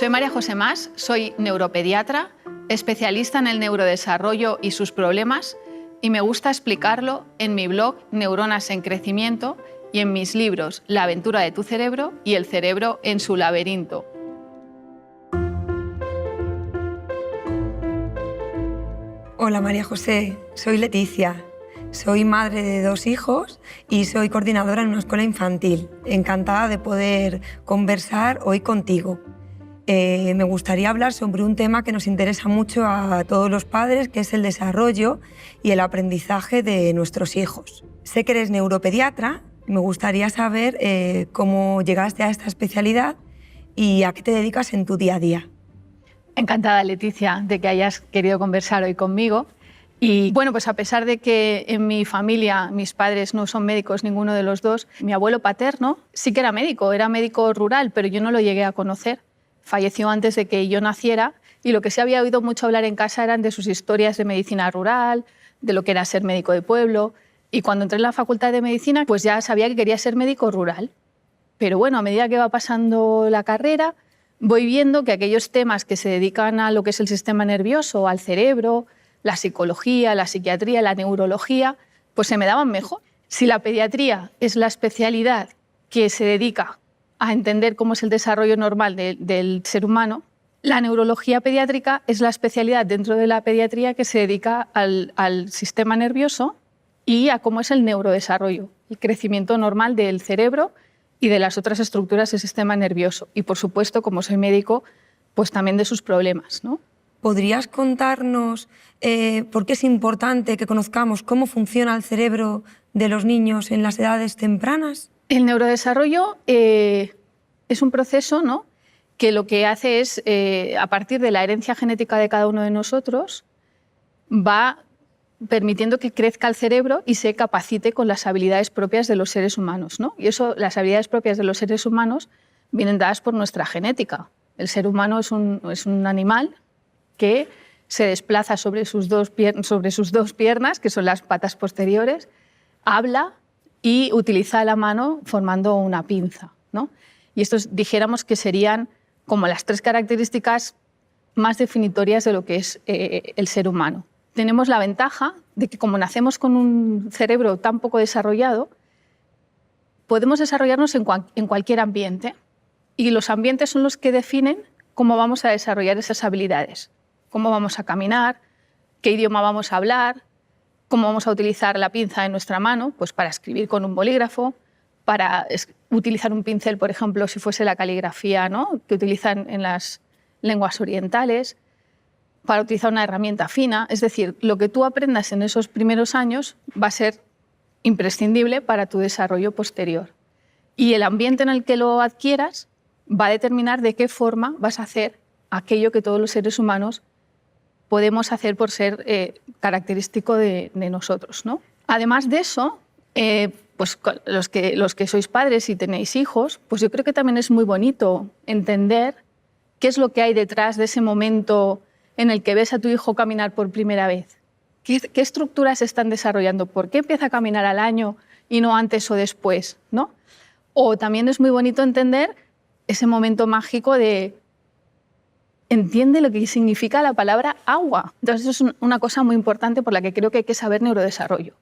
Soy María José Mas, soy neuropediatra, especialista en el neurodesarrollo y sus problemas, y me gusta explicarlo en mi blog Neuronas en Crecimiento y en mis libros La aventura de tu cerebro y El cerebro en su laberinto. Hola María José, soy Leticia. Soy madre de 2 hijos y soy coordinadora en una escuela infantil. Encantada de poder conversar hoy contigo. Me gustaría hablar sobre un tema que nos interesa mucho a todos los padres, que es el desarrollo y el aprendizaje de nuestros hijos. Sé que eres neuropediatra y me gustaría saber cómo llegaste a esta especialidad y a qué te dedicas en tu día a día. Encantada, Leticia, de que hayas querido conversar hoy conmigo. Y bueno, pues a pesar de que en mi familia mis padres no son médicos, ninguno de los dos, mi abuelo paterno sí que era médico rural, pero yo no lo llegué a conocer. Falleció antes de que yo naciera y lo que sí había oído mucho hablar en casa eran de sus historias de medicina rural, de lo que era ser médico de pueblo. Y cuando entré en la facultad de medicina, pues ya sabía que quería ser médico rural. Pero bueno, a medida que va pasando la carrera, voy viendo que aquellos temas que se dedican a lo que es el sistema nervioso, al cerebro, la psicología, la psiquiatría, la neurología, pues se me daban mejor. Si la pediatría es la especialidad que se dedica a entender cómo es el desarrollo normal del ser humano, la neurología pediátrica es la especialidad dentro de la pediatría que se dedica al sistema nervioso y a cómo es el neurodesarrollo, el crecimiento normal del cerebro y de las otras estructuras del sistema nervioso. Y, por supuesto, como soy médico, pues también de sus problemas, ¿no? ¿Podrías contarnos por qué es importante que conozcamos cómo funciona el cerebro de los niños en las edades tempranas? El neurodesarrollo es un proceso, ¿no?, que lo que hace es, a partir de la herencia genética de cada uno de nosotros, va permitiendo que crezca el cerebro y se capacite con las habilidades propias de los seres humanos, ¿no? Y eso, las habilidades propias de los seres humanos vienen dadas por nuestra genética. El ser humano es un animal que se desplaza sobre sus dos piernas, que son las patas posteriores, habla y utiliza la mano formando una pinza, ¿no? Y estos dijéramos que serían como las 3 características más definitorias de lo que es el ser humano. Tenemos la ventaja de que como nacemos con un cerebro tan poco desarrollado, podemos desarrollarnos en cualquier ambiente y los ambientes son los que definen cómo vamos a desarrollar esas habilidades, cómo vamos a caminar, qué idioma vamos a hablar, cómo vamos a utilizar la pinza en nuestra mano, pues para escribir con un bolígrafo, para utilizar un pincel, por ejemplo, si fuese la caligrafía, ¿no?, que utilizan en las lenguas orientales, para utilizar una herramienta fina. Es decir, lo que tú aprendas en esos primeros años va a ser imprescindible para tu desarrollo posterior. Y el ambiente en el que lo adquieras va a determinar de qué forma vas a hacer aquello que todos los seres humanos podemos hacer por ser característico de nosotros, ¿no? Además de eso, pues los que sois padres y tenéis hijos, pues yo creo que también es muy bonito entender qué es lo que hay detrás de ese momento en el que ves a tu hijo caminar por primera vez. ¿Qué estructuras se están desarrollando? ¿Por qué empieza a caminar al año y no antes o después, ¿no? O también es muy bonito entender ese momento mágico de entiende lo que significa la palabra agua. Entonces, eso es una cosa muy importante por la que creo que hay que saber neurodesarrollo.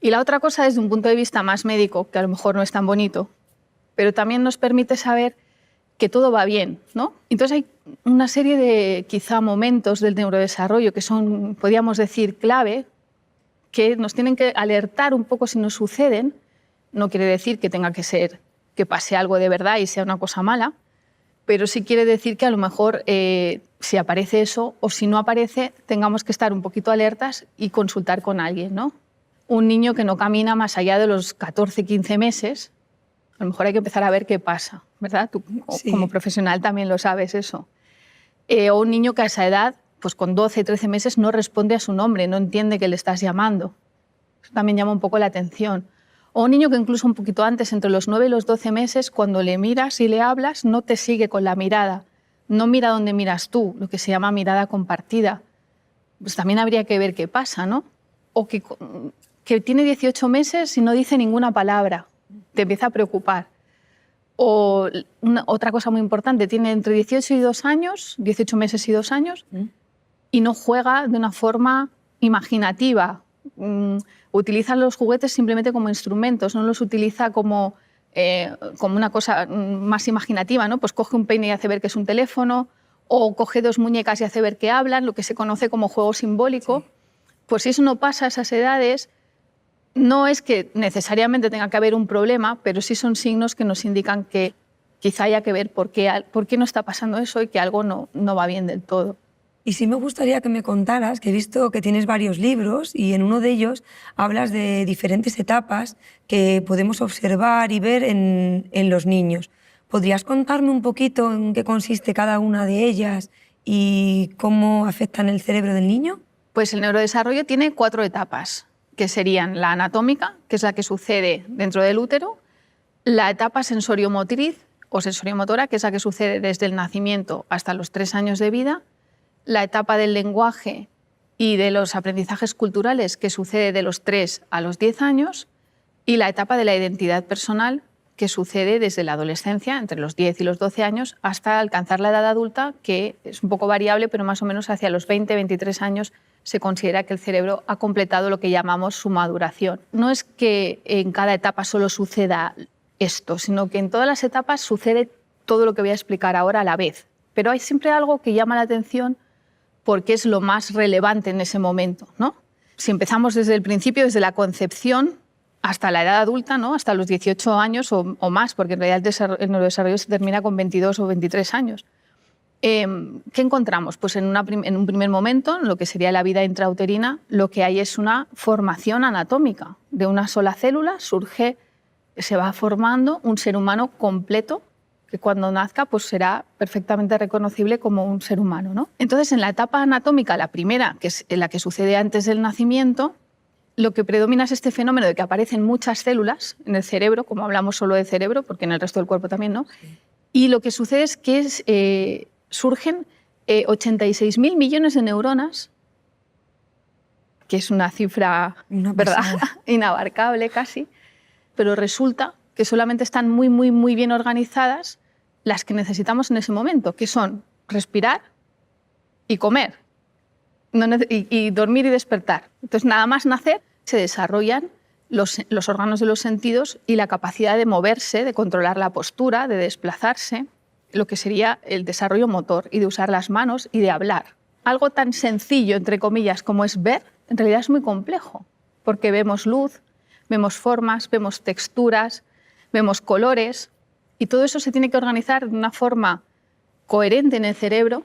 Y la otra cosa, desde un punto de vista más médico, que a lo mejor no es tan bonito, pero también nos permite saber que todo va bien, ¿no? Entonces hay una serie de, quizá, momentos del neurodesarrollo que son, podríamos decir, clave, que nos tienen que alertar un poco si nos suceden. No quiere decir que tenga que ser que pase algo de verdad y sea una cosa mala, pero sí quiere decir que a lo mejor si aparece eso o si no aparece, tengamos que estar un poquito alertas y consultar con alguien, ¿no? Un niño que no camina más allá de los 14, 15 meses, a lo mejor hay que empezar a ver qué pasa, ¿verdad? Tú Sí. Como profesional también lo sabes eso. O un niño que a esa edad, pues con 12, 13 meses, no responde a su nombre, no entiende que le estás llamando. Eso también llama un poco la atención. O un niño que incluso un poquito antes, entre los 9 y los 12 meses, cuando le miras y le hablas, no te sigue con la mirada. No mira donde miras tú, lo que se llama mirada compartida. Pues también habría que ver qué pasa, ¿no? O que tiene 18 meses y no dice ninguna palabra. Te empieza a preocupar. O otra cosa muy importante, tiene entre 18 y 2 años, 18 meses y 2 años, y no juega de una forma imaginativa. Utiliza los juguetes simplemente como instrumentos, no los utiliza como una cosa más imaginativa, ¿no? Pues coge un peine y hace ver que es un teléfono, o coge 2 muñecas y hace ver que hablan, lo que se conoce como juego simbólico. Sí. Pues si eso no pasa a esas edades, no es que necesariamente tenga que haber un problema, pero sí son signos que nos indican que quizá haya que ver por qué no está pasando eso y que algo no va bien del todo. Y sí me gustaría que me contaras, que he visto que tienes varios libros y en uno de ellos hablas de diferentes etapas que podemos observar y ver en los niños. ¿Podrías contarme un poquito en qué consiste cada una de ellas y cómo afectan el cerebro del niño? Pues el neurodesarrollo tiene 4 etapas, que serían la anatómica, que es la que sucede dentro del útero, la etapa sensoriomotriz o sensoriomotora, que es la que sucede desde el nacimiento hasta los 3 años de vida, la etapa del lenguaje y de los aprendizajes culturales, que sucede de los 3 a los 10 años, y la etapa de la identidad personal, que sucede desde la adolescencia, entre los 10 y los 12 años, hasta alcanzar la edad adulta, que es un poco variable, pero más o menos hacia los 20, 23 años se considera que el cerebro ha completado lo que llamamos su maduración. No es que en cada etapa solo suceda esto, sino que en todas las etapas sucede todo lo que voy a explicar ahora a la vez. Pero hay siempre algo que llama la atención porque es lo más relevante en ese momento, ¿no? Si empezamos desde el principio, desde la concepción hasta la edad adulta, ¿no? Hasta los 18 años o más, porque en realidad el neurodesarrollo se termina con 22 o 23 años. ¿Qué encontramos? Pues en un primer momento, en lo que sería la vida intrauterina, lo que hay es una formación anatómica. De una sola célula se va formando un ser humano completo, que cuando nazca pues será perfectamente reconocible como un ser humano, ¿no? Entonces, en la etapa anatómica, la primera, que es la que sucede antes del nacimiento, lo que predomina es este fenómeno de que aparecen muchas células en el cerebro, como hablamos solo del cerebro, porque en el resto del cuerpo también, ¿no? Sí. Y lo que sucede es que surgen 86.000 millones de neuronas, que es una cifra, ¿verdad?, inabarcable casi, pero resulta que solamente están muy, muy, muy bien organizadas las que necesitamos en ese momento, que son respirar y comer, y dormir y despertar. Entonces, nada más nacer, se desarrollan los órganos de los sentidos y la capacidad de moverse, de controlar la postura, de desplazarse, lo que sería el desarrollo motor y de usar las manos y de hablar. Algo tan sencillo, entre comillas, como es ver, en realidad es muy complejo, porque vemos luz, vemos formas, vemos texturas, vemos colores, y todo eso se tiene que organizar de una forma coherente en el cerebro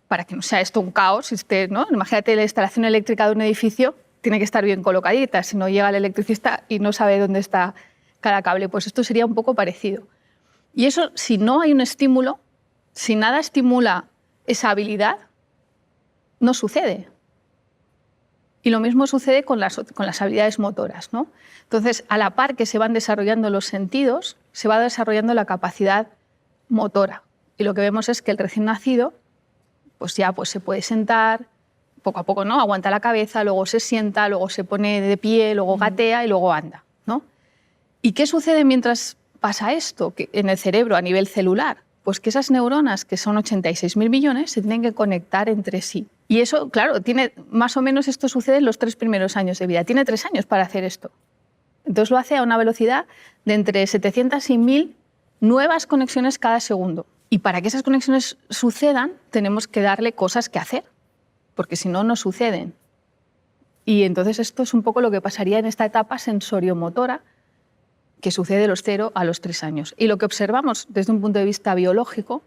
para que no sea esto un caos, ¿no? Imagínate la instalación eléctrica de un edificio, tiene que estar bien colocadita, si no llega el electricista y no sabe dónde está cada cable, pues esto sería un poco parecido. Y eso, si no hay un estímulo, si nada estimula esa habilidad, no sucede. Y lo mismo sucede con las habilidades motoras, ¿no? Entonces, a la par que se van desarrollando los sentidos, se va desarrollando la capacidad motora. Y lo que vemos es que el recién nacido pues ya se puede sentar, poco a poco, ¿no? Aguanta la cabeza, luego se sienta, luego se pone de pie, luego gatea y luego anda, ¿no? ¿Y qué sucede mientras pasa esto en el cerebro a nivel celular? Pues que esas neuronas, que son 86.000 millones, se tienen que conectar entre sí. Y eso, claro, más o menos esto sucede en los 3 primeros años de vida. Tiene 3 años para hacer esto. Entonces lo hace a una velocidad de entre 700 y 1.000 nuevas conexiones cada segundo. Y para que esas conexiones sucedan, tenemos que darle cosas que hacer, porque si no, no suceden. Y entonces esto es un poco lo que pasaría en esta etapa sensoriomotora, que sucede de los 0 a los 3 años. Y lo que observamos desde un punto de vista biológico,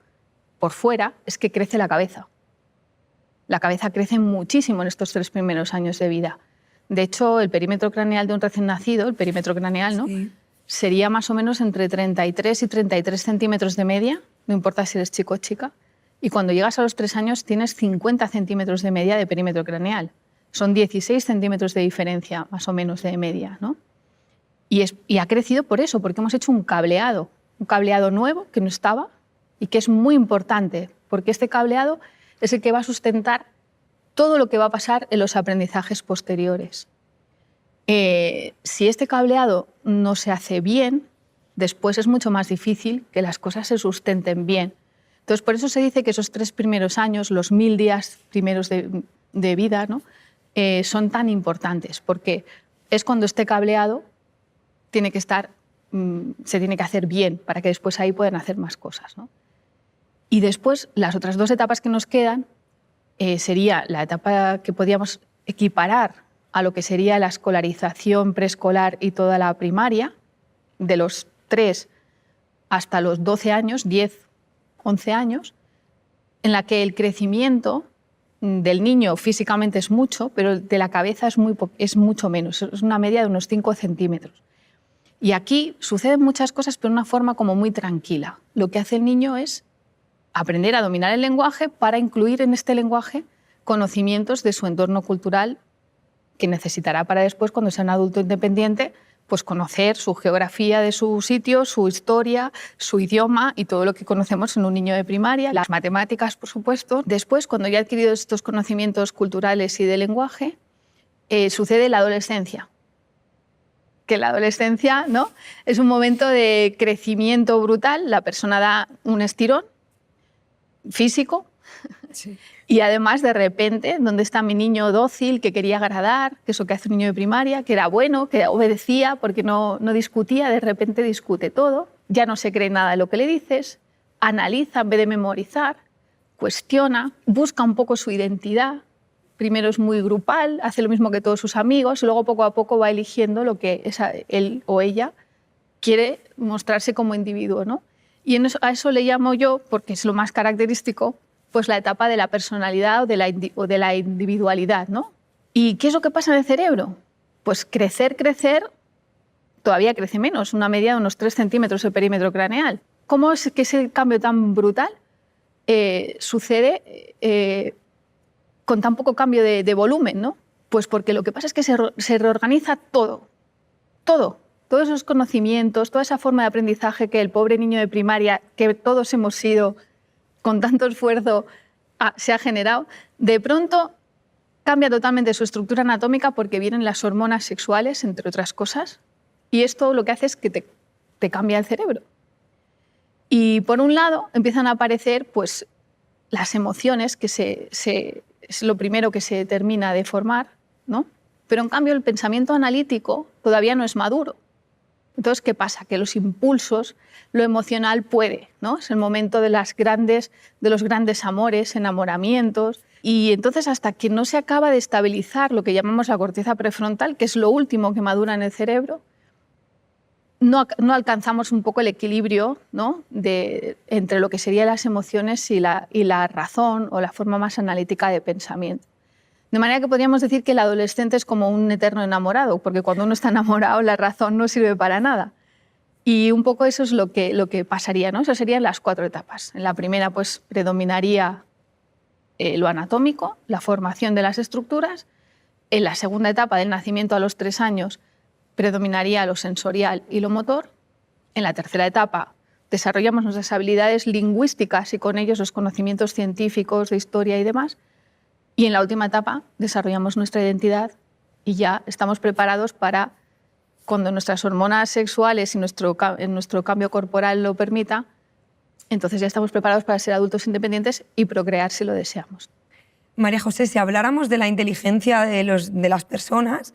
por fuera, es que crece la cabeza. La cabeza crece muchísimo en estos 3 primeros años de vida. De hecho, el perímetro craneal de un recién nacido, el perímetro craneal, ¿no? Sí. Sería más o menos entre 33 y 33 centímetros de media, no importa si eres chico o chica, y cuando llegas a los 3 años tienes 50 centímetros de media de perímetro craneal. Son 16 centímetros de diferencia, más o menos, de media, ¿no? Y ha crecido por eso, porque hemos hecho un cableado nuevo que no estaba y que es muy importante, porque este cableado es el que va a sustentar todo lo que va a pasar en los aprendizajes posteriores. Si este cableado no se hace bien, después es mucho más difícil que las cosas se sustenten bien. Entonces, por eso se dice que esos 3 primeros años, los 1000 días primeros de vida, ¿no? Son tan importantes, porque es cuando esté cableado, tiene que estar, se tiene que hacer bien para que después ahí puedan hacer más cosas, ¿no? Y después, las otras 2 etapas que nos quedan sería la etapa que podíamos equiparar a lo que sería la escolarización preescolar y toda la primaria, de los 3 hasta los 12 años, 10, 11 años, en la que el crecimiento del niño físicamente es mucho, pero de la cabeza es mucho menos, es una media de unos 5 centímetros. Y aquí suceden muchas cosas, pero de una forma como muy tranquila. Lo que hace el niño es aprender a dominar el lenguaje para incluir en este lenguaje conocimientos de su entorno cultural que necesitará para después, cuando sea un adulto independiente, pues conocer su geografía de su sitio, su historia, su idioma y todo lo que conocemos en un niño de primaria, las matemáticas, por supuesto. Después, cuando ya ha adquirido estos conocimientos culturales y de lenguaje, sucede la adolescencia. Que la adolescencia, ¿no?, es un momento de crecimiento brutal, la persona da un estirón físico. Sí. Y además, de repente, ¿dónde está mi niño dócil que quería agradar? Que es lo que hace un niño de primaria, que era bueno, que obedecía porque no discutía, de repente discute todo, ya no se cree nada de lo que le dices, analiza en vez de memorizar, cuestiona, busca un poco su identidad. Primero es muy grupal, hace lo mismo que todos sus amigos, y luego poco a poco va eligiendo lo que él o ella quiere mostrarse como individuo, ¿no? Y a eso le llamo yo, porque es lo más característico, pues la etapa de la personalidad o de la individualidad, ¿no? ¿Y qué es lo que pasa en el cerebro? Pues crecer, todavía crece menos, una media de unos 3 centímetros el perímetro craneal. ¿Cómo es que ese cambio tan brutal sucede con tan poco cambio de volumen, ¿no? Pues porque lo que pasa es que se reorganiza todo. Todos esos conocimientos, toda esa forma de aprendizaje que el pobre niño de primaria, que todos hemos sido con tanto esfuerzo, se ha generado, de pronto cambia totalmente su estructura anatómica porque vienen las hormonas sexuales, entre otras cosas, y esto lo que hace es que te cambia el cerebro. Y por un lado empiezan a aparecer pues, las emociones, que es lo primero que se termina de formar, ¿no? Pero en cambio el pensamiento analítico todavía no es maduro. Entonces, ¿qué pasa? Que los impulsos, lo emocional puede, ¿no? Es el momento de los grandes amores, enamoramientos. Y entonces, hasta que no se acaba de estabilizar lo que llamamos la corteza prefrontal, que es lo último que madura en el cerebro, no alcanzamos un poco el equilibrio, ¿no?, entre lo que serían las emociones y la razón o la forma más analítica de pensamiento. De manera que podríamos decir que el adolescente es como un eterno enamorado, porque cuando uno está enamorado la razón no sirve para nada. Y un poco eso es lo que pasaría, ¿no? Esas serían las 4 etapas. En la primera pues, predominaría lo anatómico, la formación de las estructuras. En la segunda etapa, del nacimiento a los 3 años, predominaría lo sensorial y lo motor. En la tercera etapa desarrollamos nuestras habilidades lingüísticas y con ellos los conocimientos científicos de historia y demás. Y en la última etapa desarrollamos nuestra identidad y ya estamos preparados para, cuando nuestras hormonas sexuales y nuestro cambio corporal lo permita, entonces ya estamos preparados para ser adultos independientes y procrear si lo deseamos. María José, si habláramos de la inteligencia de las personas,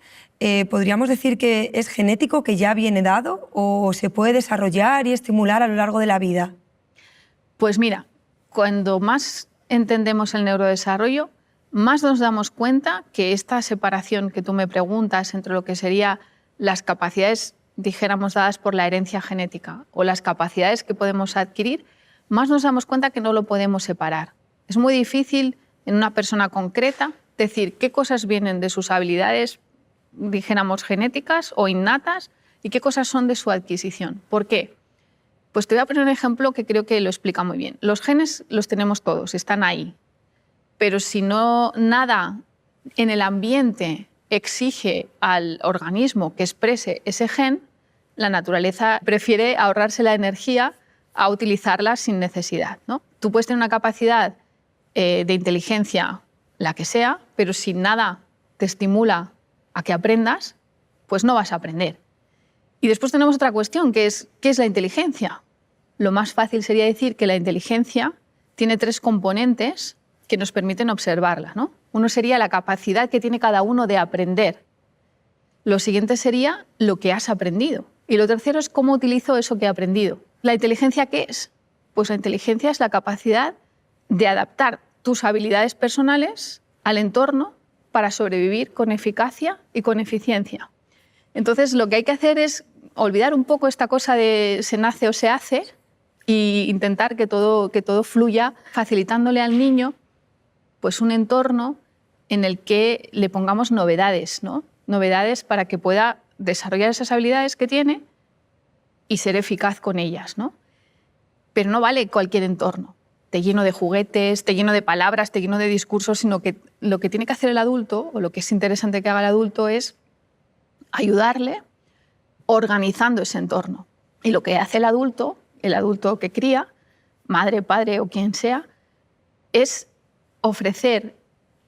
¿podríamos decir que es genético, que ya viene dado, o se puede desarrollar y estimular a lo largo de la vida? Pues mira, cuando más entendemos el neurodesarrollo, más nos damos cuenta que esta separación que tú me preguntas entre lo que serían las capacidades, dijéramos, dadas por la herencia genética o las capacidades que podemos adquirir, más nos damos cuenta que no lo podemos separar. Es muy difícil en una persona concreta decir qué cosas vienen de sus habilidades, dijéramos, genéticas o innatas y qué cosas son de su adquisición. ¿Por qué? Pues te voy a poner un ejemplo que creo que lo explica muy bien. Los genes los tenemos todos, están ahí. Pero si nada en el ambiente exige al organismo que exprese ese gen, la naturaleza prefiere ahorrarse la energía a utilizarla sin necesidad, ¿no? Tú puedes tener una capacidad de inteligencia, la que sea, pero si nada te estimula a que aprendas, pues no vas a aprender. Y después tenemos otra cuestión, que es ¿qué es la inteligencia? Lo más fácil sería decir que la inteligencia tiene 3 componentes que nos permiten observarla, ¿no? Uno sería la capacidad que tiene cada uno de aprender. Lo siguiente sería lo que has aprendido. Y lo tercero es cómo utilizo eso que he aprendido. ¿La inteligencia qué es? Pues la inteligencia es la capacidad de adaptar tus habilidades personales al entorno para sobrevivir con eficacia y con eficiencia. Entonces, lo que hay que hacer es olvidar un poco esta cosa de se nace o se hace e intentar que todo fluya, facilitándole al niño pues, un entorno en el que le pongamos novedades, ¿no? Novedades para que pueda desarrollar esas habilidades que tiene y ser eficaz con ellas, ¿no? Pero no vale cualquier entorno. Te lleno de juguetes, te lleno de palabras, te lleno de discursos, sino que lo que tiene que hacer el adulto, o lo que es interesante que haga el adulto, es ayudarle organizando ese entorno. Y lo que hace el adulto que cría, madre, padre o quien sea, es ofrecer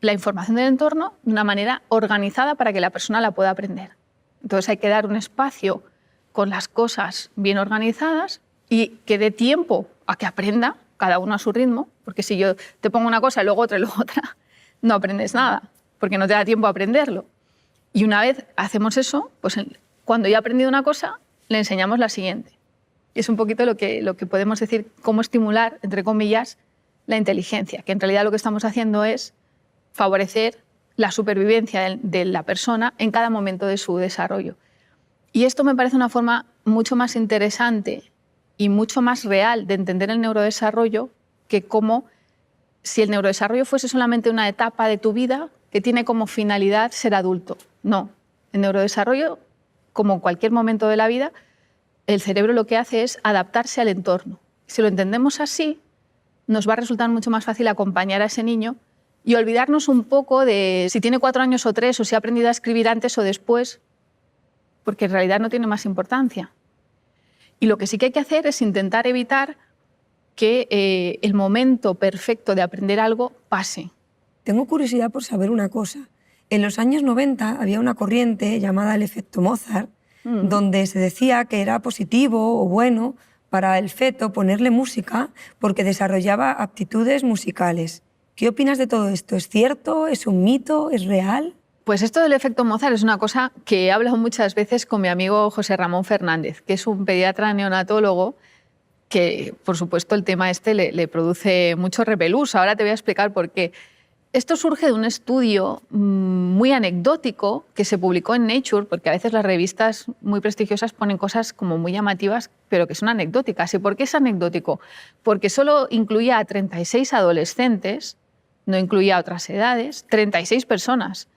la información del entorno de una manera organizada para que la persona la pueda aprender. Entonces hay que dar un espacio con las cosas bien organizadas y que dé tiempo a que aprenda, cada uno a su ritmo, porque si yo te pongo una cosa y luego otra y luego otra, no aprendes nada, porque no te da tiempo a aprenderlo. Y una vez hacemos eso, pues cuando ya ha aprendido una cosa, le enseñamos la siguiente. Y es un poquito lo que podemos decir, cómo estimular, entre comillas, la inteligencia, que en realidad lo que estamos haciendo es favorecer la supervivencia de la persona en cada momento de su desarrollo. Y esto me parece una forma mucho más interesante y mucho más real de entender el neurodesarrollo que como si el neurodesarrollo fuese solamente una etapa de tu vida que tiene como finalidad ser adulto. No, el neurodesarrollo, como cualquier momento de la vida, el cerebro lo que hace es adaptarse al entorno. Si lo entendemos así, nos va a resultar mucho más fácil acompañar a ese niño y olvidarnos un poco de si tiene 4 años o 3 o si ha aprendido a escribir antes o después, porque en realidad no tiene más importancia. Y lo que sí que hay que hacer es intentar evitar que el momento perfecto de aprender algo pase. Tengo curiosidad por saber una cosa. En los años 90 había una corriente llamada el efecto Mozart, donde se decía que era positivo o bueno para el feto ponerle música porque desarrollaba aptitudes musicales. ¿Qué opinas de todo esto? ¿Es cierto? ¿Es un mito? ¿Es real? Pues esto del efecto Mozart es una cosa que he hablado muchas veces con mi amigo José Ramón Fernández, que es un pediatra neonatólogo que, por supuesto, el tema este le produce mucho repelús. Ahora te voy a explicar por qué. Esto surge de un estudio muy anecdótico que se publicó en Nature, porque a veces las revistas muy prestigiosas ponen cosas como muy llamativas, pero que son anecdóticas. ¿Y por qué es anecdótico? Porque solo incluía a 36 adolescentes, no incluía a otras edades, 36 personas.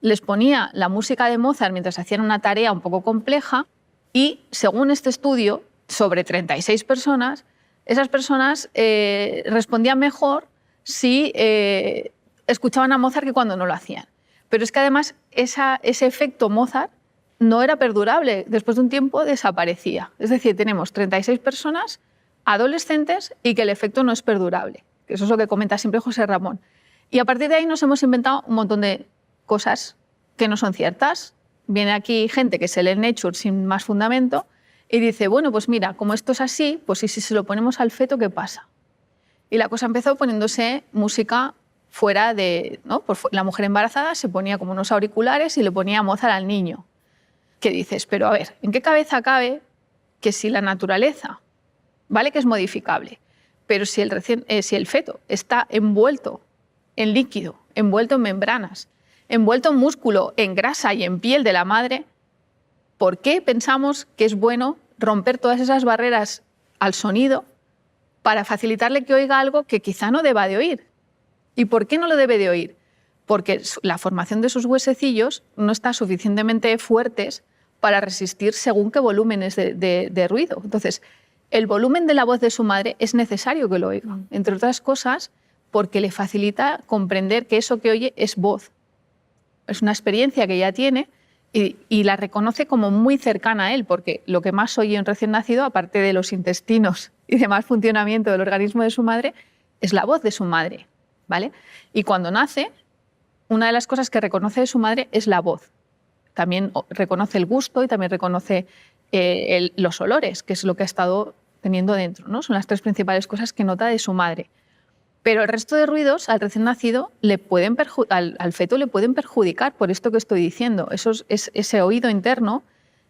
Les ponía la música de Mozart mientras hacían una tarea un poco compleja y, según este estudio, sobre 36 personas, esas personas respondían mejor si escuchaban a Mozart que cuando no lo hacían. Pero es que además ese efecto Mozart no era perdurable. Después de un tiempo desaparecía. Es decir, tenemos 36 personas adolescentes y que el efecto no es perdurable. Eso es lo que comenta siempre José Ramón. Y a partir de ahí nos hemos inventado un montón de cosas que no son ciertas. Viene aquí gente que se lee Nature sin más fundamento y dice, bueno, pues mira, como esto es así, pues ¿y si se lo ponemos al feto, qué pasa? Y la cosa empezó poniéndose música fuera de... ¿no? Pues la mujer embarazada se ponía como unos auriculares y le ponía Mozart al niño. ¿Qué dices? Pero a ver, ¿en qué cabeza cabe que si la naturaleza, vale que es modificable, pero si el feto está envuelto en líquido, envuelto en membranas, envuelto en músculo, en grasa y en piel de la madre, ¿por qué pensamos que es bueno romper todas esas barreras al sonido para facilitarle que oiga algo que quizá no deba de oír? ¿Y por qué no lo debe de oír? Porque la formación de sus huesecillos no está suficientemente fuertes para resistir según qué volúmenes de ruido. Entonces, el volumen de la voz de su madre es necesario que lo oiga, entre otras cosas porque le facilita comprender que eso que oye es voz. Es una experiencia que ella tiene y la reconoce como muy cercana a él, porque lo que más oye un recién nacido, aparte de los intestinos y demás funcionamiento del organismo de su madre, es la voz de su madre, ¿vale? Y cuando nace, una de las cosas que reconoce de su madre es la voz. También reconoce el gusto y también reconoce los olores, que es lo que ha estado teniendo dentro, ¿no? Son las 3 principales cosas que nota de su madre. Pero el resto de ruidos al recién nacido al feto le pueden perjudicar por esto que estoy diciendo. Ese oído interno,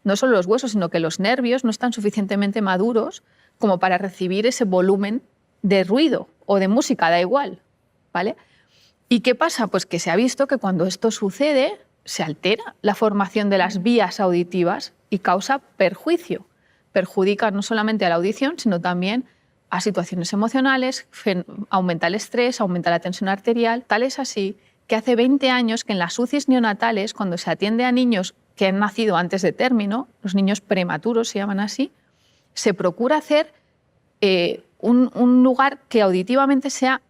no solo los huesos, sino que los nervios no están suficientemente maduros como para recibir ese volumen de ruido o de música, da igual, ¿vale? ¿Y qué pasa? Pues que se ha visto que cuando esto sucede se altera la formación de las vías auditivas y causa perjuicio. Perjudica no solamente a la audición, sino también a situaciones emocionales, aumenta el estrés, aumenta la tensión arterial. Tal es así que hace 20 años que en las UCIs neonatales, cuando se atiende a niños que han nacido antes de término, los niños prematuros se llaman así, se procura hacer un lugar que auditivamente sea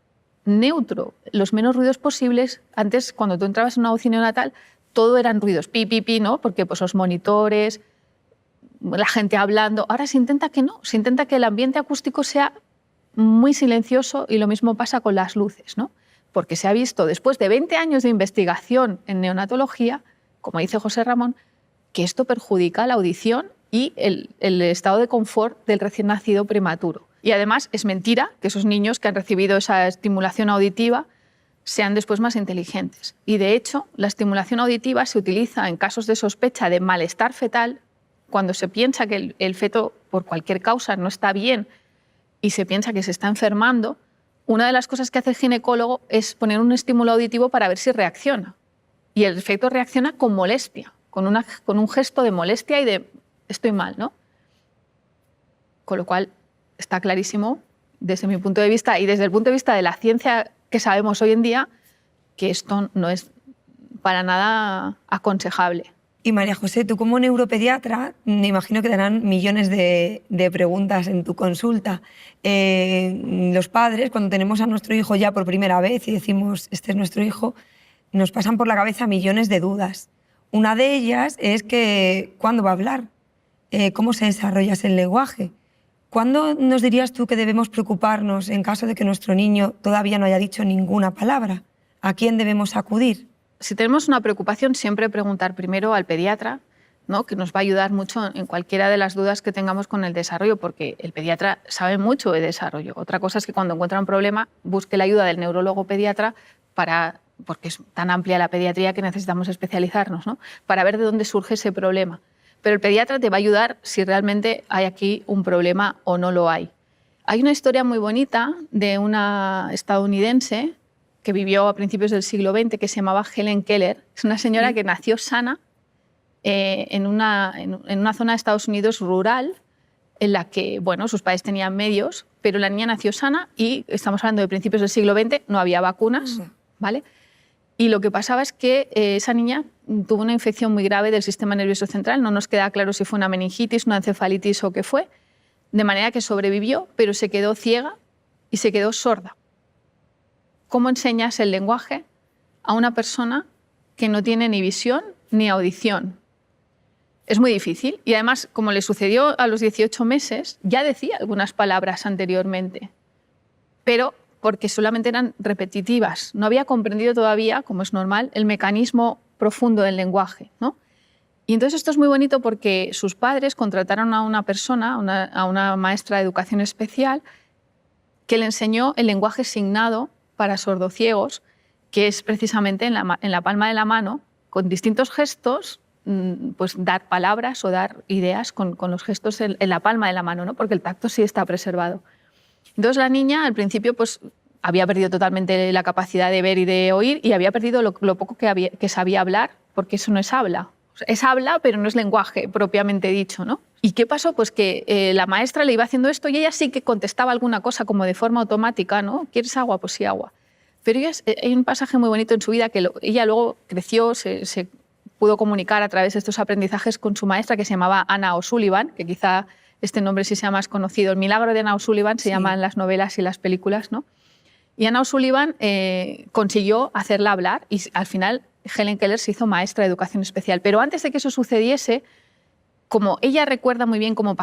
neutro, los menos ruidos posibles. Antes, cuando tú entrabas en una UCI neonatal, todo eran ruidos, pi, pi, pi, ¿no? Porque pues, los monitores, la gente hablando. Ahora se intenta que no, se intenta que el ambiente acústico sea muy silencioso y lo mismo pasa con las luces, ¿no? Porque se ha visto, después de 20 años de investigación en neonatología, como dice José Ramón, que esto perjudica la audición y el estado de confort del recién nacido prematuro. Y además es mentira que esos niños que han recibido esa estimulación auditiva sean después más inteligentes. Y de hecho, la estimulación auditiva se utiliza en casos de sospecha de malestar fetal, cuando se piensa que el feto por cualquier causa no está bien y se piensa que se está enfermando. Una de las cosas que hace el ginecólogo es poner un estímulo auditivo para ver si reacciona. Y el feto reacciona con molestia, con un gesto de molestia y de estoy mal, ¿no? Con lo cual está clarísimo, desde mi punto de vista y desde el punto de vista de la ciencia que sabemos hoy en día, que esto no es para nada aconsejable. Y María José, tú como neuropediatra, me imagino que darán millones de preguntas en tu consulta. Los padres, cuando tenemos a nuestro hijo ya por primera vez y decimos, este es nuestro hijo, nos pasan por la cabeza millones de dudas. Una de ellas es que, ¿cuándo va a hablar? ¿Cómo se desarrolla ese lenguaje? ¿Cuándo nos dirías tú que debemos preocuparnos en caso de que nuestro niño todavía no haya dicho ninguna palabra? ¿A quién debemos acudir? Si tenemos una preocupación, siempre preguntar primero al pediatra, ¿no? Que nos va a ayudar mucho en cualquiera de las dudas que tengamos con el desarrollo, porque el pediatra sabe mucho de desarrollo. Otra cosa es que cuando encuentra un problema busque la ayuda del neurólogo pediatra porque es tan amplia la pediatría que necesitamos especializarnos, ¿no? Para ver de dónde surge ese problema. Pero el pediatra te va a ayudar si realmente hay aquí un problema o no lo hay. Hay una historia muy bonita de una estadounidense que vivió a principios del siglo XX, que se llamaba Helen Keller. Es una señora que nació sana en una zona de Estados Unidos rural, en la que bueno, sus padres tenían medios, pero la niña nació sana y estamos hablando de principios del siglo XX, no había vacunas, ¿vale? Y lo que pasaba es que esa niña tuvo una infección muy grave del sistema nervioso central, no nos queda claro si fue una meningitis, una encefalitis o qué fue, de manera que sobrevivió, pero se quedó ciega y se quedó sorda. ¿Cómo enseñas el lenguaje a una persona que no tiene ni visión ni audición? Es muy difícil. Y además, como le sucedió a los 18 meses, ya decía algunas palabras anteriormente, pero porque solamente eran repetitivas. No había comprendido todavía, como es normal, el mecanismo profundo del lenguaje, ¿no? Y entonces esto es muy bonito porque sus padres contrataron a una persona, a una maestra de educación especial, que le enseñó el lenguaje signado para sordociegos, que es precisamente en la palma de la mano, con distintos gestos, pues dar palabras o dar ideas con los gestos en la palma de la mano, ¿no? Porque el tacto sí está preservado. Entonces la niña al principio pues, había perdido totalmente la capacidad de ver y de oír y había perdido lo poco que sabía hablar, porque eso no es habla. O sea, es habla, pero no es lenguaje propiamente dicho, ¿no? ¿Y qué pasó? Pues que la maestra le iba haciendo esto y ella sí que contestaba alguna cosa como de forma automática, ¿no? ¿Quieres agua? Pues sí, agua. Pero hay un pasaje muy bonito en su vida que ella luego creció, se pudo comunicar a través de estos aprendizajes con su maestra, que se llamaba Anna O'Sullivan, que quizá este nombre sí sea más conocido. El milagro de Anna O'Sullivan se llama en las novelas y las películas, ¿no? Y Anna O'Sullivan consiguió hacerla hablar y al final Helen Keller se hizo maestra de educación especial. Pero antes de que eso sucediese, como ella recuerda muy bien cómo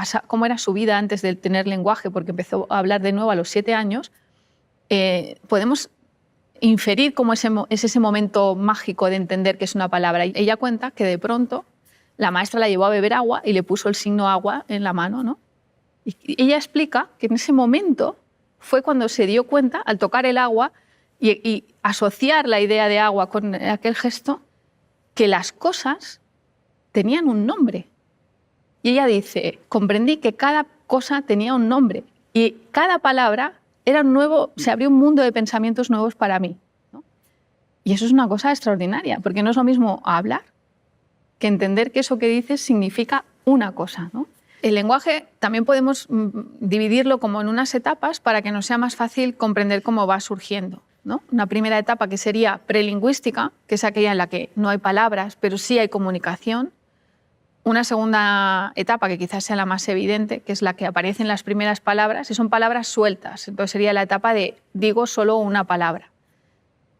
era su vida antes de tener lenguaje, porque empezó a hablar de nuevo a los 7 años, podemos inferir cómo es ese momento mágico de entender que es una palabra. Y ella cuenta que de pronto la maestra la llevó a beber agua y le puso el signo agua en la mano, ¿no? Y ella explica que en ese momento fue cuando se dio cuenta, al tocar el agua y asociar la idea de agua con aquel gesto, que las cosas tenían un nombre. Y ella dice, comprendí que cada cosa tenía un nombre y cada palabra era un nuevo, se abrió un mundo de pensamientos nuevos para mí, ¿no? Y eso es una cosa extraordinaria, porque no es lo mismo hablar que entender que eso que dices significa una cosa, ¿no? El lenguaje también podemos dividirlo como en unas etapas para que nos sea más fácil comprender cómo va surgiendo, ¿no? Una primera etapa que sería prelingüística, que es aquella en la que no hay palabras, pero sí hay comunicación. Una segunda etapa que quizás sea la más evidente, que es la que aparecen las primeras palabras, y son palabras sueltas. Entonces sería la etapa de digo solo una palabra.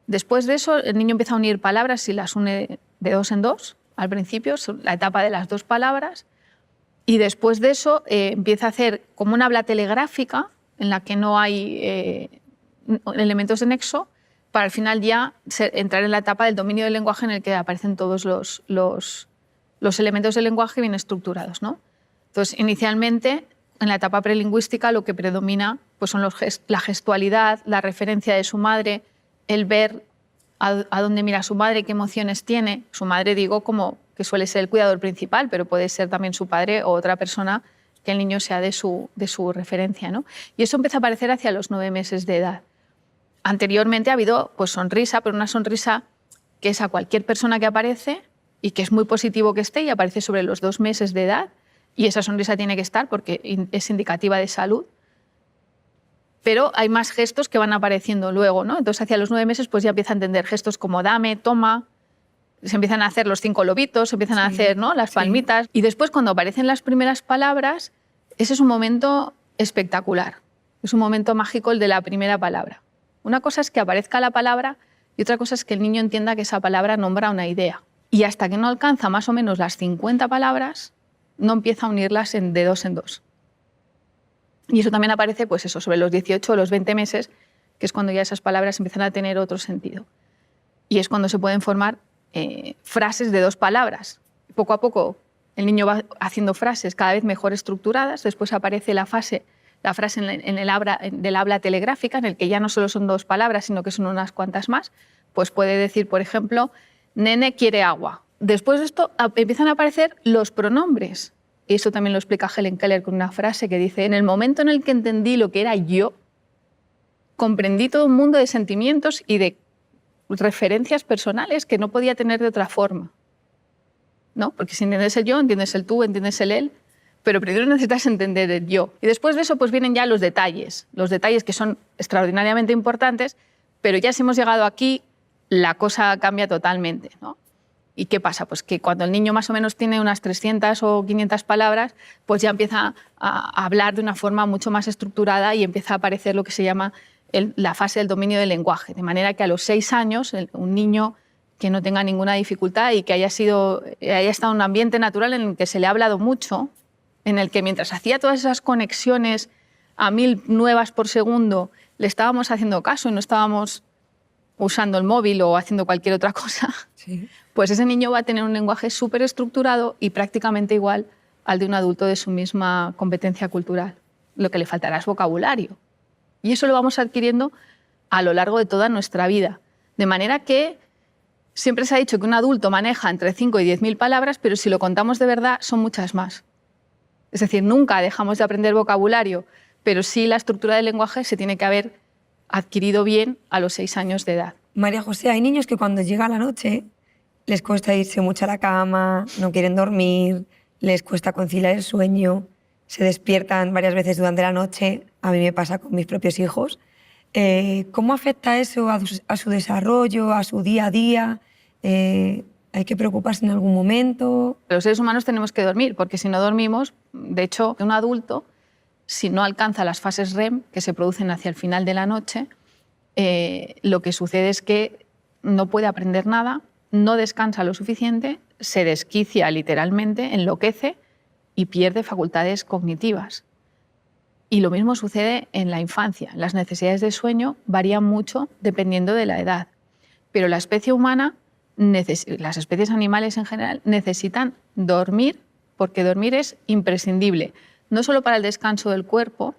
Después de eso, el niño empieza a unir palabras y las une de dos en dos. Al principio es la etapa de las dos palabras. Y después de eso empieza a hacer como una habla telegráfica en la que no hay elementos de nexo, para al final ya entrar en la etapa del dominio del lenguaje en el que aparecen todos los elementos del lenguaje bien estructurados, ¿no? Entonces, inicialmente, en la etapa prelingüística lo que predomina pues, son la gestualidad, la referencia de su madre, el ver a dónde mira su madre, qué emociones tiene. Su madre, digo, como que suele ser el cuidador principal, pero puede ser también su padre o otra persona que el niño sea de su referencia, ¿no? Y eso empieza a aparecer hacia los 9 meses de edad. Anteriormente ha habido pues, sonrisa, pero una sonrisa que es a cualquier persona que aparece y que es muy positivo que esté y aparece sobre los 2 meses de edad, y esa sonrisa tiene que estar porque es indicativa de salud. Pero hay más gestos que van apareciendo luego, ¿no? Entonces hacia los 9 meses pues, ya empieza a entender gestos como dame, toma, se empiezan a hacer los 5 lobitos, se empiezan a hacer, ¿no?, las palmitas. Sí. Y después, cuando aparecen las primeras palabras, ese es un momento espectacular. Es un momento mágico el de la primera palabra. Una cosa es que aparezca la palabra y otra cosa es que el niño entienda que esa palabra nombra una idea. Y hasta que no alcanza más o menos las 50 palabras, no empieza a unirlas de dos en dos. Y eso también aparece pues eso, sobre los 18 o los 20 meses, que es cuando ya esas palabras empiezan a tener otro sentido. Y es cuando se pueden formar frases de 2 palabras. Poco a poco el niño va haciendo frases cada vez mejor estructuradas, después aparece la frase del habla telegráfica, en el que ya no solo son 2 palabras, sino que son unas cuantas más. Pues puede decir, por ejemplo, nene quiere agua. Después de esto empiezan a aparecer los pronombres. Y eso también lo explica Helen Keller con una frase que dice, en el momento en el que entendí lo que era yo, comprendí todo un mundo de sentimientos y de referencias personales que no podía tener de otra forma, ¿no? Porque si entiendes el yo, entiendes el tú, entiendes el él, pero primero necesitas entender el yo. Y después de eso pues vienen ya los detalles que son extraordinariamente importantes, pero ya si hemos llegado aquí, la cosa cambia totalmente, ¿no? ¿Y qué pasa? Pues que cuando el niño más o menos tiene unas 300 o 500 palabras, pues ya empieza a hablar de una forma mucho más estructurada y empieza a aparecer lo que se llama la fase del dominio del lenguaje. De manera que a los 6 años, un niño que no tenga ninguna dificultad y que haya estado en un ambiente natural en el que se le ha hablado mucho, en el que mientras hacía todas esas conexiones a 1000 nuevas por segundo, le estábamos haciendo caso y no estábamos usando el móvil o haciendo cualquier otra cosa, sí, pues ese niño va a tener un lenguaje súper estructurado y prácticamente igual al de un adulto de su misma competencia cultural. Lo que le faltará es vocabulario. Y eso lo vamos adquiriendo a lo largo de toda nuestra vida. De manera que siempre se ha dicho que un adulto maneja entre 5 y 10.000 palabras, pero si lo contamos de verdad son muchas más. Es decir, nunca dejamos de aprender vocabulario, pero sí la estructura del lenguaje se tiene que haber adquirido bien a los 6 años de edad. María José, hay niños que cuando llega la noche les cuesta irse mucho a la cama, no quieren dormir, les cuesta conciliar el sueño, se despiertan varias veces durante la noche. A mí me pasa con mis propios hijos. ¿Cómo afecta eso a su desarrollo, a su día a día? ¿Hay que preocuparse en algún momento? Los seres humanos tenemos que dormir, porque si no dormimos, de hecho, un adulto, si no alcanza las fases REM, que se producen hacia el final de la noche, lo que sucede es que no puede aprender nada, no descansa lo suficiente, se desquicia literalmente, enloquece y pierde facultades cognitivas. Y lo mismo sucede en la infancia. Las necesidades de sueño varían mucho dependiendo de la edad. Pero la especie humana las especies animales en general necesitan dormir, porque dormir es imprescindible, no solo para el descanso del cuerpo,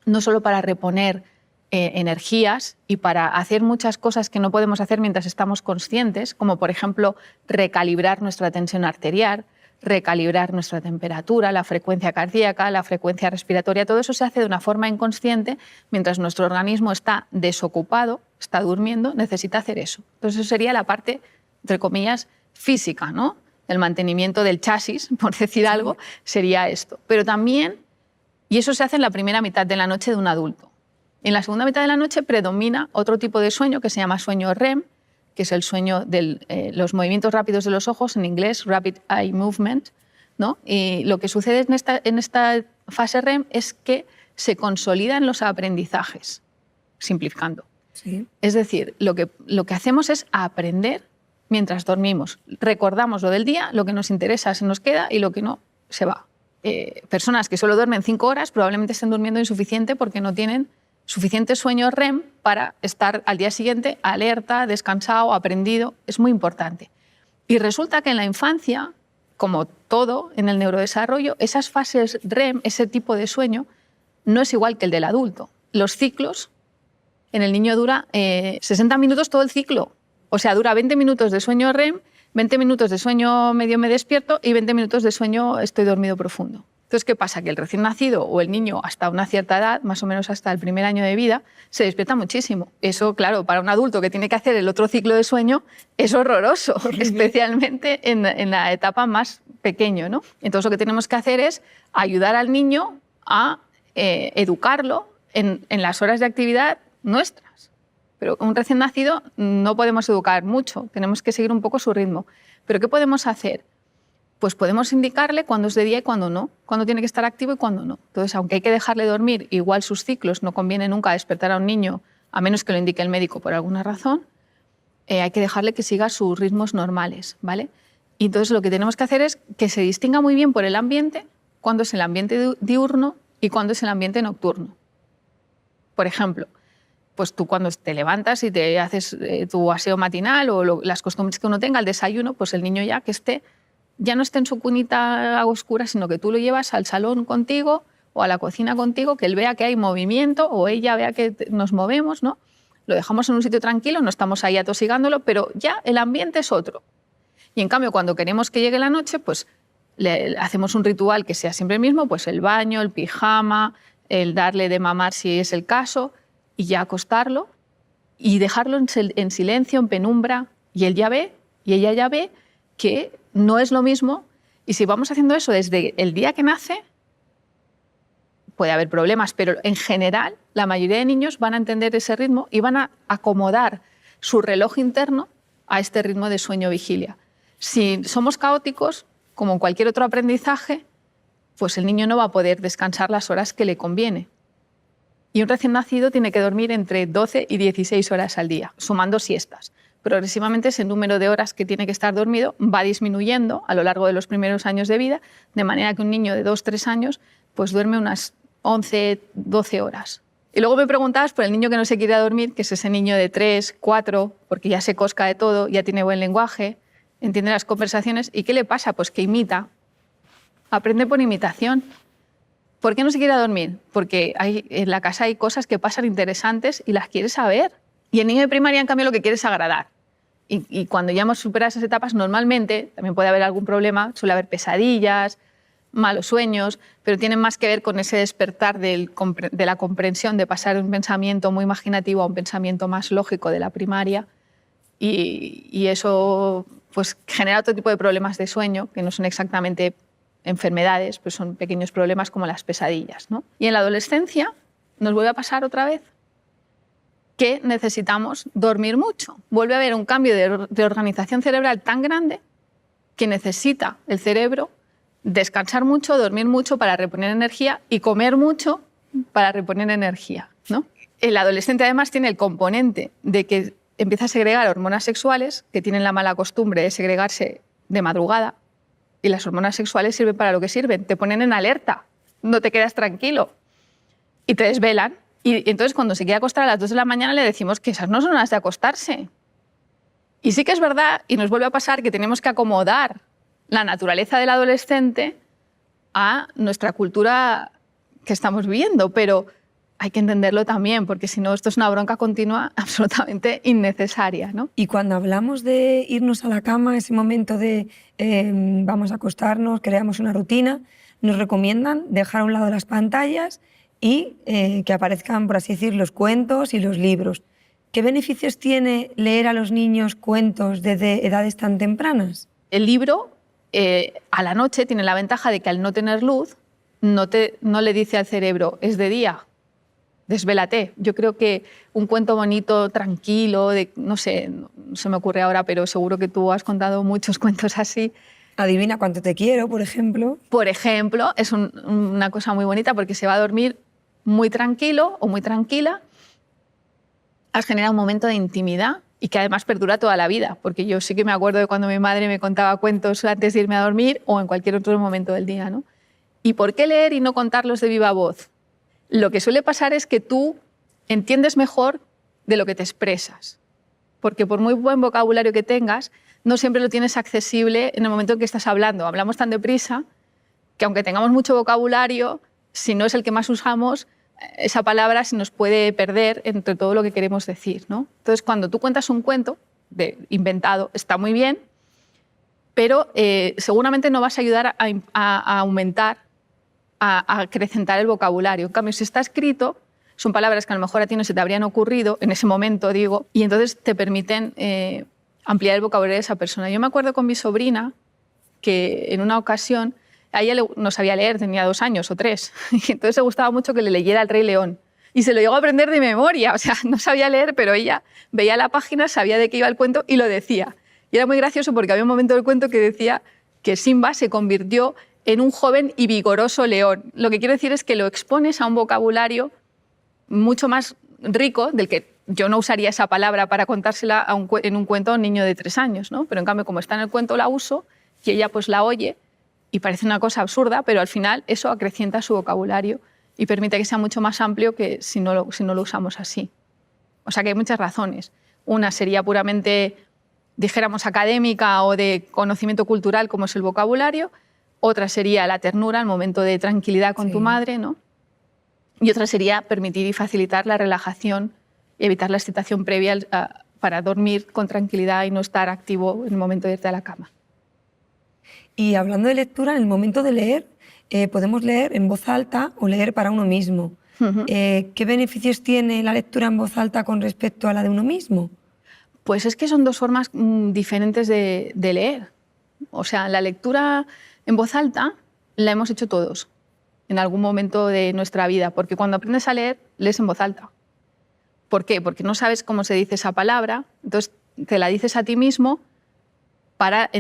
no solo para reponer energías y para hacer muchas cosas que no podemos hacer mientras estamos conscientes, como por ejemplo recalibrar nuestra tensión arterial, recalibrar nuestra temperatura, la frecuencia cardíaca, la frecuencia respiratoria, todo eso se hace de una forma inconsciente mientras nuestro organismo está desocupado, está durmiendo, necesita hacer eso. Entonces eso sería la parte, entre comillas, física, ¿no? El mantenimiento del chasis, por decir algo, sería esto. Pero también, y eso se hace en la primera mitad de la noche de un adulto. En la segunda mitad de la noche predomina otro tipo de sueño que se llama sueño REM, que es el sueño de los movimientos rápidos de los ojos, en inglés Rapid Eye Movement, ¿no? Y lo que sucede en esta fase REM es que se consolidan los aprendizajes, simplificando. Sí. Es decir, lo que hacemos es aprender mientras dormimos. Recordamos lo del día, lo que nos interesa se nos queda y lo que no se va. Personas que solo duermen 5 horas probablemente estén durmiendo insuficiente porque no tienen suficiente sueño REM para estar al día siguiente alerta, descansado, aprendido. Es muy importante. Y resulta que en la infancia, como todo en el neurodesarrollo, esas fases REM, ese tipo de sueño, no es igual que el del adulto. Los ciclos, en el niño dura 60 minutos todo el ciclo. O sea, dura 20 minutos de sueño REM, 20 minutos de sueño medio me despierto y 20 minutos de sueño estoy dormido profundo. Entonces, ¿qué pasa? Que el recién nacido o el niño hasta una cierta edad, más o menos hasta el primer año de vida, se despierta muchísimo. Eso, claro, para un adulto que tiene que hacer el otro ciclo de sueño, es horroroso, especialmente en la etapa más pequeña, ¿no? Entonces, lo que tenemos que hacer es ayudar al niño a educarlo en las horas de actividad nuestras. Pero un recién nacido no podemos educar mucho, tenemos que seguir un poco su ritmo. ¿Pero qué podemos hacer? Pues podemos indicarle cuándo es de día y cuándo no, cuándo tiene que estar activo y cuándo no. Entonces, aunque hay que dejarle dormir igual sus ciclos, no conviene nunca despertar a un niño, a menos que lo indique el médico por alguna razón, hay que dejarle que siga sus ritmos normales, ¿vale? Y entonces lo que tenemos que hacer es que se distinga muy bien por el ambiente, cuándo es el ambiente diurno y cuándo es el ambiente nocturno. Por ejemplo, pues tú cuando te levantas y te haces tu aseo matinal o las costumbres que uno tenga, el desayuno, pues el niño ya no esté en su cunita a oscuras, sino que tú lo llevas al salón contigo o a la cocina contigo, que él vea que hay movimiento o ella vea que nos movemos, ¿no? Lo dejamos en un sitio tranquilo, no estamos ahí atosigándolo, pero ya el ambiente es otro. Y en cambio, cuando queremos que llegue la noche, pues le hacemos un ritual que sea siempre el mismo, pues el baño, el pijama, el darle de mamar si es el caso, y ya acostarlo y dejarlo en silencio, en penumbra, y él ya ve, y ella ya ve que no es lo mismo, y si vamos haciendo eso desde el día que nace, puede haber problemas, pero en general la mayoría de niños van a entender ese ritmo y van a acomodar su reloj interno a este ritmo de sueño-vigilia. Si somos caóticos, como en cualquier otro aprendizaje, pues el niño no va a poder descansar las horas que le conviene. Y un recién nacido tiene que dormir entre 12 y 16 horas al día, sumando siestas. Progresivamente ese número de horas que tiene que estar dormido va disminuyendo a lo largo de los primeros años de vida, de manera que un niño de 2-3 años pues duerme unas 11-12 horas. Y luego me preguntabas por el niño que no se quiere dormir, que es ese niño de 3, 4, porque ya se cosca de todo, ya tiene buen lenguaje, entiende las conversaciones. ¿Y qué le pasa? Pues que imita, aprende por imitación. ¿Por qué no se quiere dormir? Porque en la casa hay cosas que pasan interesantes y las quiere saber. Y el niño de primaria, en cambio, lo que quiere es agradar. Y cuando ya hemos superado esas etapas, normalmente también puede haber algún problema, suele haber pesadillas, malos sueños, pero tienen más que ver con ese despertar de la comprensión, de pasar de un pensamiento muy imaginativo a un pensamiento más lógico de la primaria. Y eso pues, genera otro tipo de problemas de sueño, que no son exactamente enfermedades, pues son pequeños problemas como las pesadillas, ¿no? Y en la adolescencia nos vuelve a pasar otra vez que necesitamos dormir mucho. Vuelve a haber un cambio de organización cerebral tan grande que necesita el cerebro descansar mucho, dormir mucho para reponer energía y comer mucho para reponer energía, ¿no? El adolescente además tiene el componente de que empieza a segregar hormonas sexuales que tienen la mala costumbre de segregarse de madrugada, y las hormonas sexuales sirven para lo que sirven, te ponen en alerta, no te quedas tranquilo y te desvelan. Y entonces cuando se quiere acostar a las 2 de la mañana le decimos que esas no son horas de acostarse. Y sí que es verdad, y nos vuelve a pasar, que tenemos que acomodar la naturaleza del adolescente a nuestra cultura que estamos viviendo, pero hay que entenderlo también, porque si no, esto es una bronca continua absolutamente innecesaria, ¿no? Y cuando hablamos de irnos a la cama, ese momento de vamos a acostarnos, creamos una rutina, nos recomiendan dejar a un lado las pantallas y que aparezcan, por así decir, los cuentos y los libros. ¿Qué beneficios tiene leer a los niños cuentos desde edades tan tempranas? El libro a la noche tiene la ventaja de que al no tener luz no le dice al cerebro, es de día, desvélate. Yo creo que un cuento bonito, tranquilo, no sé, no se me ocurre ahora, pero seguro que tú has contado muchos cuentos así. Adivina cuánto te quiero, por ejemplo. Por ejemplo, es una cosa muy bonita porque se va a dormir muy tranquilo o muy tranquila. Has generado un momento de intimidad y que además perdura toda la vida, porque yo sí que me acuerdo de cuando mi madre me contaba cuentos antes de irme a dormir o en cualquier otro momento del día, ¿no? ¿Y por qué leer y no contarlos de viva voz? Lo que suele pasar es que tú entiendes mejor de lo que te expresas, porque por muy buen vocabulario que tengas, no siempre lo tienes accesible en el momento en que estás hablando. Hablamos tan deprisa que aunque tengamos mucho vocabulario, si no es el que más usamos, esa palabra se nos puede perder entre todo lo que queremos decir, ¿no? Entonces, cuando tú cuentas un cuento inventado, está muy bien, pero seguramente no vas a ayudar a aumentar, a acrecentar el vocabulario. En cambio, si está escrito, son palabras que a lo mejor a ti no se te habrían ocurrido, en ese momento digo, y entonces te permiten ampliar el vocabulario de esa persona. Yo me acuerdo con mi sobrina que en una ocasión, a ella no sabía leer, tenía 2 años o 3, y entonces le gustaba mucho que le leyera El Rey León. Y se lo llegó a aprender de memoria, o sea, no sabía leer, pero ella veía la página, sabía de qué iba el cuento y lo decía. Y era muy gracioso porque había un momento del cuento que decía que Simba se convirtió en un joven y vigoroso león. Lo que quiero decir es que lo expones a un vocabulario mucho más rico, del que yo no usaría esa palabra para contársela en un cuento a un niño de 3 años, ¿no? Pero en cambio, como está en el cuento, la uso y ella pues la oye y parece una cosa absurda, pero al final eso acrecienta su vocabulario y permite que sea mucho más amplio que si no lo usamos así. O sea que hay muchas razones. Una sería puramente, dijéramos, académica o de conocimiento cultural, como es el vocabulario. Otra sería la ternura, el momento de tranquilidad con tu madre, ¿no? Y otra sería permitir y facilitar la relajación y evitar la excitación previa para dormir con tranquilidad y no estar activo en el momento de irte a la cama. Y hablando de lectura, en el momento de leer, podemos leer en voz alta o leer para uno mismo. ¿Qué beneficios tiene la lectura en voz alta con respecto a la de uno mismo? Pues es que son 2 formas diferentes de leer. O sea, la lectura en voz alta la hemos hecho todos en algún momento de nuestra vida, porque cuando aprendes a leer, lees en voz alta. ¿Por qué? Porque no sabes cómo se dice esa palabra, entonces te la dices a ti mismo para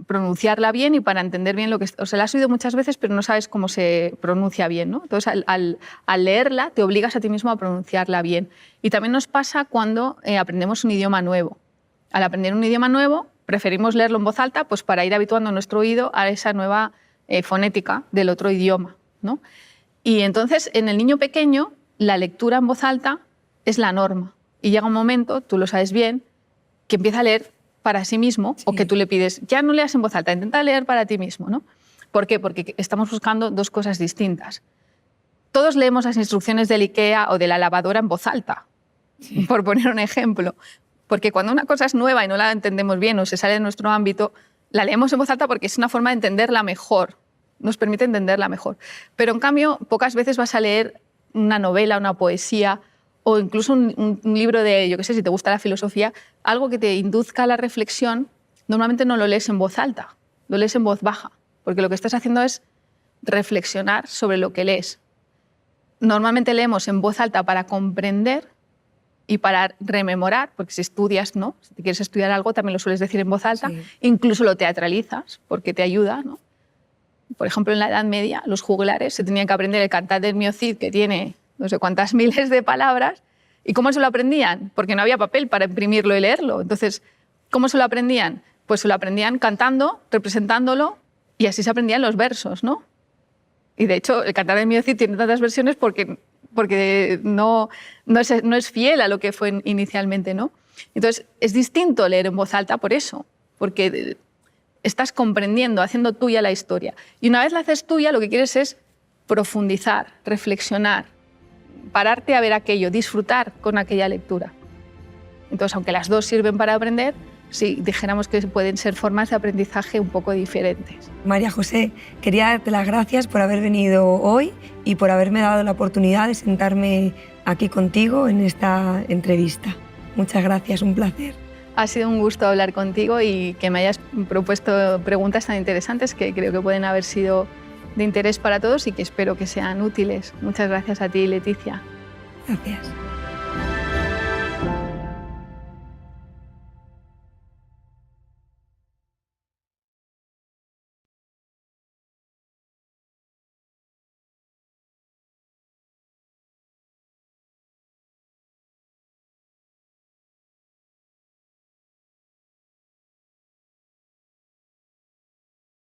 pronunciarla bien y para entender bien lo que... O sea, la has oído muchas veces, pero no sabes cómo se pronuncia bien, ¿no? Entonces, al leerla, te obligas a ti mismo a pronunciarla bien. Y también nos pasa cuando aprendemos un idioma nuevo. Al aprender un idioma nuevo, preferimos leerlo en voz alta pues para ir habituando nuestro oído a esa nueva fonética del otro idioma, ¿no? Y entonces, en el niño pequeño, la lectura en voz alta es la norma. Y llega un momento, tú lo sabes bien, que empieza a leer para sí mismo, o que tú le pides, ya no leas en voz alta, intenta leer para ti mismo, ¿no? ¿Por qué? Porque estamos buscando 2 cosas distintas. Todos leemos las instrucciones del IKEA o de la lavadora en voz alta, por poner un ejemplo. Porque cuando una cosa es nueva y no la entendemos bien o se sale de nuestro ámbito, la leemos en voz alta porque es una forma de entenderla mejor, nos permite entenderla mejor. Pero en cambio, pocas veces vas a leer una novela, una poesía o incluso un libro de, yo qué sé, si te gusta la filosofía, algo que te induzca a la reflexión, normalmente no lo lees en voz alta, lo lees en voz baja, porque lo que estás haciendo es reflexionar sobre lo que lees. Normalmente leemos en voz alta para comprender y para rememorar, porque si estudias, ¿no? Si te quieres estudiar algo, también lo sueles decir en voz alta, incluso lo teatralizas, porque te ayuda, ¿no? Por ejemplo, en la Edad Media, los juglares se tenían que aprender el Cantar del Mio Cid, que tiene no sé cuántas miles de palabras. ¿Y cómo se lo aprendían? Porque no había papel para imprimirlo y leerlo. Entonces, ¿cómo se lo aprendían? Pues se lo aprendían cantando, representándolo, y así se aprendían los versos, ¿no? Y de hecho, el Cantar del Mio Cid tiene tantas versiones porque no es fiel a lo que fue inicialmente, ¿no? Entonces, es distinto leer en voz alta por eso, porque estás comprendiendo, haciendo tuya la historia. Y una vez la haces tuya, lo que quieres es profundizar, reflexionar, pararte a ver aquello, disfrutar con aquella lectura. Entonces, aunque las dos sirven para aprender, sí, dijéramos que pueden ser formas de aprendizaje un poco diferentes. María José, quería darte las gracias por haber venido hoy y por haberme dado la oportunidad de sentarme aquí contigo en esta entrevista. Muchas gracias, un placer. Ha sido un gusto hablar contigo y que me hayas propuesto preguntas tan interesantes que creo que pueden haber sido de interés para todos y que espero que sean útiles. Muchas gracias a ti, Leticia. Gracias.